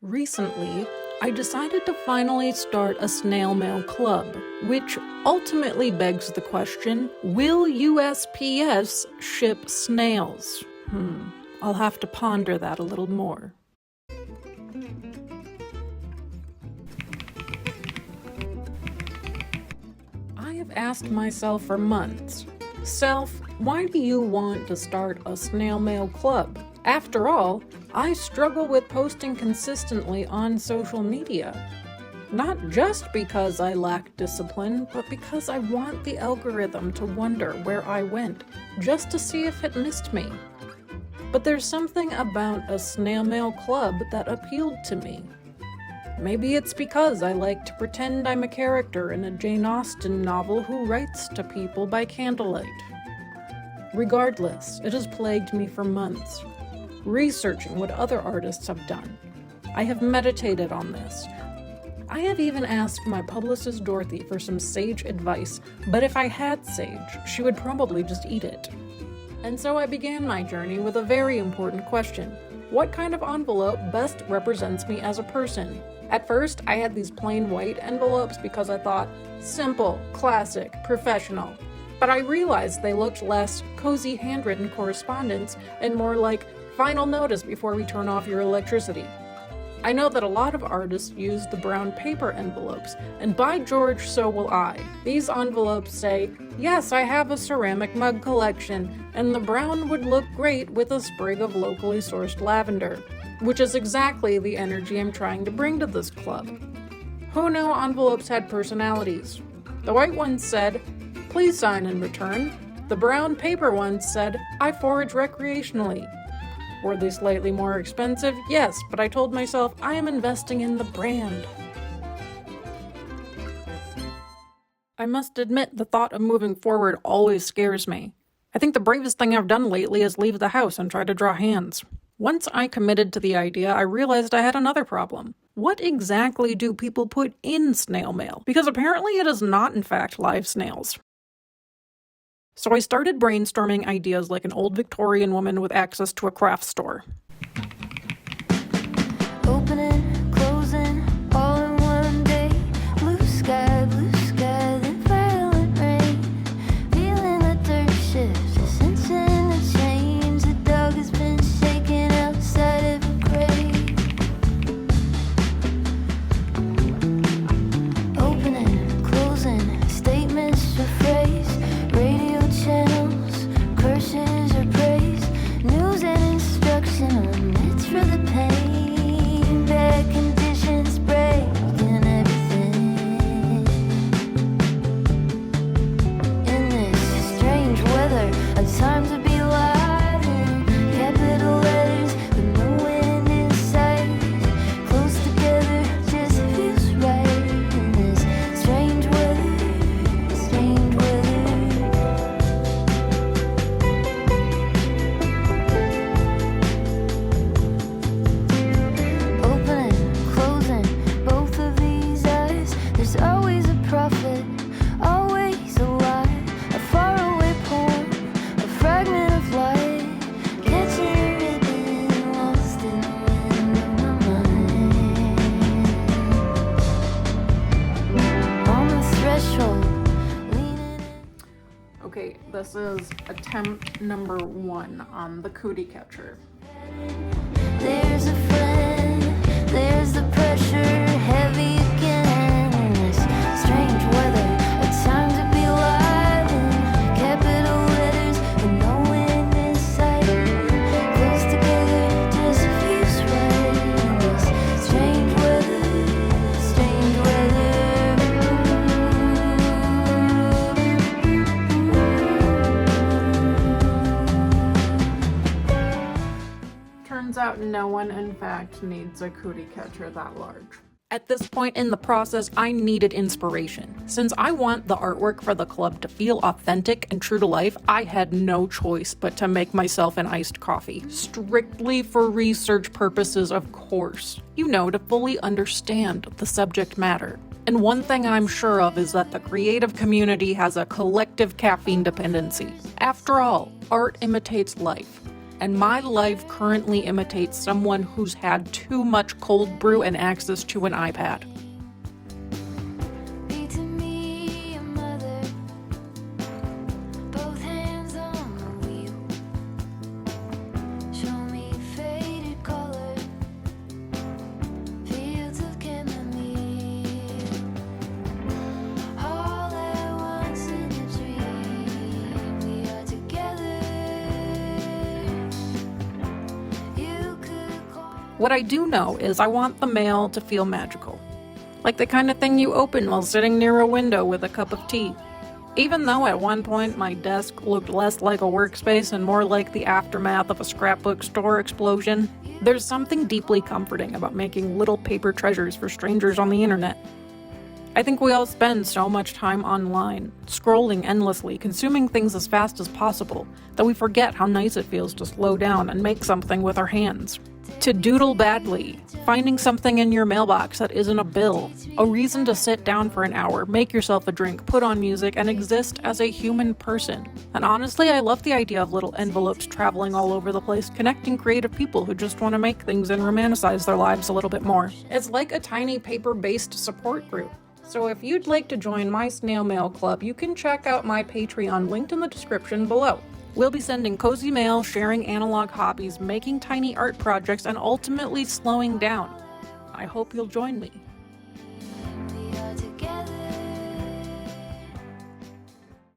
Recently, I decided to finally start a snail mail club, which ultimately begs the question, will USPS ship snails? I'll have to ponder that a little more. I have asked myself for months, Self, why do you want to start a snail mail club? After all, I struggle with posting consistently on social media. Not just because I lack discipline, but because I want the algorithm to wonder where I went, just to see if it missed me. But there's something about a snail mail club that appealed to me. Maybe it's because I like to pretend I'm a character in a Jane Austen novel who writes to people by candlelight. Regardless, it has plagued me for months, researching what other artists have done. I have meditated on this. I have even asked my publicist Dorothy for some sage advice, but if I had sage, she would probably just eat it. And so I began my journey with a very important question. What kind of envelope best represents me as a person? At first, I had these plain white envelopes because I thought, simple, classic, professional. But I realized they looked less cozy handwritten correspondence and more like final notice before we turn off your electricity. I know that a lot of artists use the brown paper envelopes, and by George, so will I. These envelopes say, yes, I have a ceramic mug collection, and the brown would look great with a sprig of locally sourced lavender, which is exactly the energy I'm trying to bring to this club. Who knew envelopes had personalities? The white ones said, please sign in return. The brown paper ones said, I forage recreationally. Were they slightly more expensive? Yes, but I told myself I am investing in the brand. I must admit the thought of moving forward always scares me. I think the bravest thing I've done lately is leave the house and try to draw hands. Once I committed to the idea, I realized I had another problem. What exactly do people put in snail mail? Because apparently it is not, in fact, live snails. So I started brainstorming ideas like an old Victorian woman with access to a craft store. Opening, closing, all in one day. Blue sky, then violent rain. Feeling the dirt shift, sensing the change. The dog has been shaken outside of a crate. Opening, closing, statements or phrase. Radio channels, curses or praise. News and instruction, it's for the pain. Bad conditions breaking everything. In this strange weather, a time to be alive. In capital letters, with no end in sight. Close together, just feels right. In this strange weather, strange weather. Opening, closing, both of these eyes. There's always a prophet, always a lie. A faraway poem, a fragment of light. Catching a ribbon, lost in the wind of my mind. On the threshold, leaning in. Okay, this is attempt number 1 on the cootie catcher. There's a friend, there's the pressure, heavy again. In this strange weather, a time to be alive. In capital letters, with no end in sight. Close together, just feels right. In this strange weather, strange Turns out no one, in fact, needs a cootie catcher that large. At this point in the process, I needed inspiration. Since I want the artwork for the club to feel authentic and true to life, I had no choice but to make myself an iced coffee. Strictly for research purposes, of course. You know, to fully understand the subject matter. And one thing I'm sure of is that the creative community has a collective caffeine dependency. After all, art imitates life. And my life currently imitates someone who's had too much cold brew and access to an iPad. Be to me a mother, both hands on the wheel. Show me faded color, fields of chamomile. All at once in a dream, we are together. You could call. What I do know is I want the mail to feel magical. Like the kind of thing you open while sitting near a window with a cup of tea. Even though at one point my desk looked less like a workspace and more like the aftermath of a scrapbook store explosion, there's something deeply comforting about making little paper treasures for strangers on the internet. I think we all spend so much time online, scrolling endlessly, consuming things as fast as possible, that we forget how nice it feels to slow down and make something with our hands. To doodle badly, finding something in your mailbox that isn't a bill, a reason to sit down for an hour, make yourself a drink, put on music, and exist as a human person. And honestly, I love the idea of little envelopes traveling all over the place, connecting creative people who just want to make things and romanticize their lives a little bit more. It's like a tiny paper-based support group. So if you'd like to join my snail mail club, you can check out my Patreon linked in the description below. We'll be sending cozy mail, sharing analog hobbies, making tiny art projects, and ultimately slowing down. I hope you'll join me.